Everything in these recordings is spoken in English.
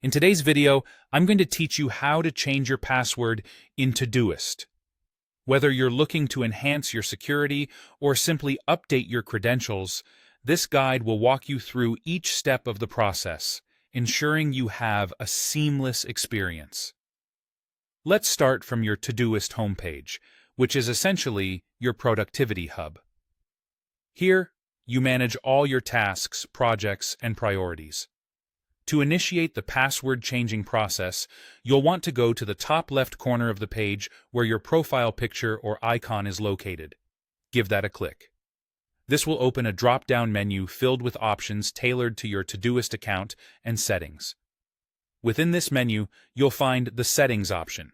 In today's video, I'm going to teach you how to change your password in Todoist. Whether you're looking to enhance your security or simply update your credentials, this guide will walk you through each step of the process, ensuring you have a seamless experience. Let's start from your Todoist homepage, which is essentially your productivity hub. Here, you manage all your tasks, projects, and priorities. To initiate the password-changing process, you'll want to go to the top left corner of the page where your profile picture or icon is located. Give that a click. This will open a drop-down menu filled with options tailored to your Todoist account and settings. Within this menu, you'll find the Settings option.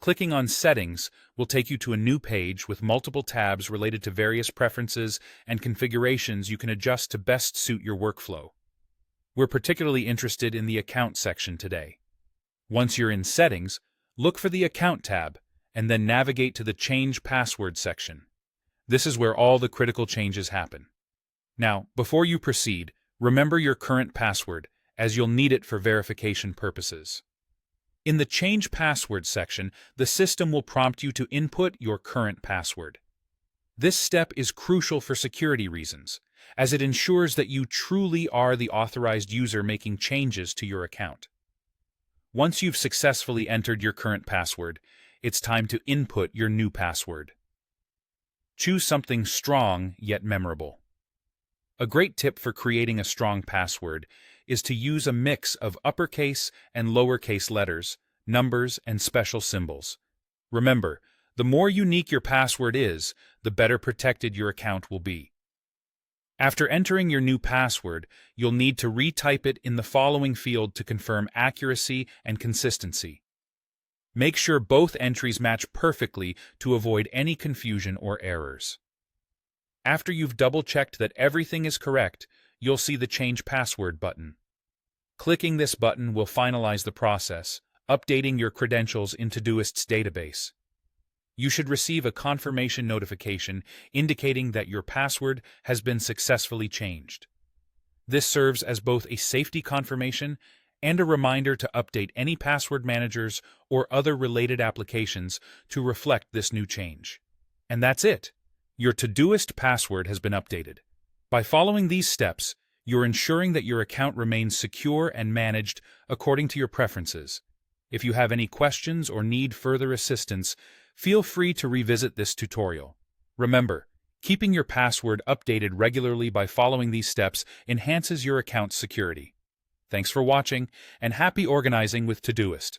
Clicking on Settings will take you to a new page with multiple tabs related to various preferences and configurations you can adjust to best suit your workflow. We're particularly interested in the Account section today. Once you're in Settings, look for the Account tab, and then navigate to the Change Password section. This is where all the critical changes happen. Now, before you proceed, remember your current password, as you'll need it for verification purposes. In the Change Password section, the system will prompt you to input your current password. This step is crucial for security reasons, as it ensures that you truly are the authorized user making changes to your account. Once you've successfully entered your current password, it's time to input your new password. Choose something strong yet memorable. A great tip for creating a strong password is to use a mix of uppercase and lowercase letters, numbers, and special symbols. Remember, the more unique your password is, the better protected your account will be. After entering your new password, you'll need to retype it in the following field to confirm accuracy and consistency. Make sure both entries match perfectly to avoid any confusion or errors. After you've double-checked that everything is correct, you'll see the Change Password button. Clicking this button will finalize the process, updating your credentials in Todoist's database. You should receive a confirmation notification indicating that your password has been successfully changed. This serves as both a safety confirmation and a reminder to update any password managers or other related applications to reflect this new change. And that's it. Your Todoist password has been updated. By following these steps, you're ensuring that your account remains secure and managed according to your preferences. If you have any questions or need further assistance, feel free to revisit this tutorial. Remember, keeping your password updated regularly by following these steps enhances your account's security. Thanks for watching, and happy organizing with Todoist.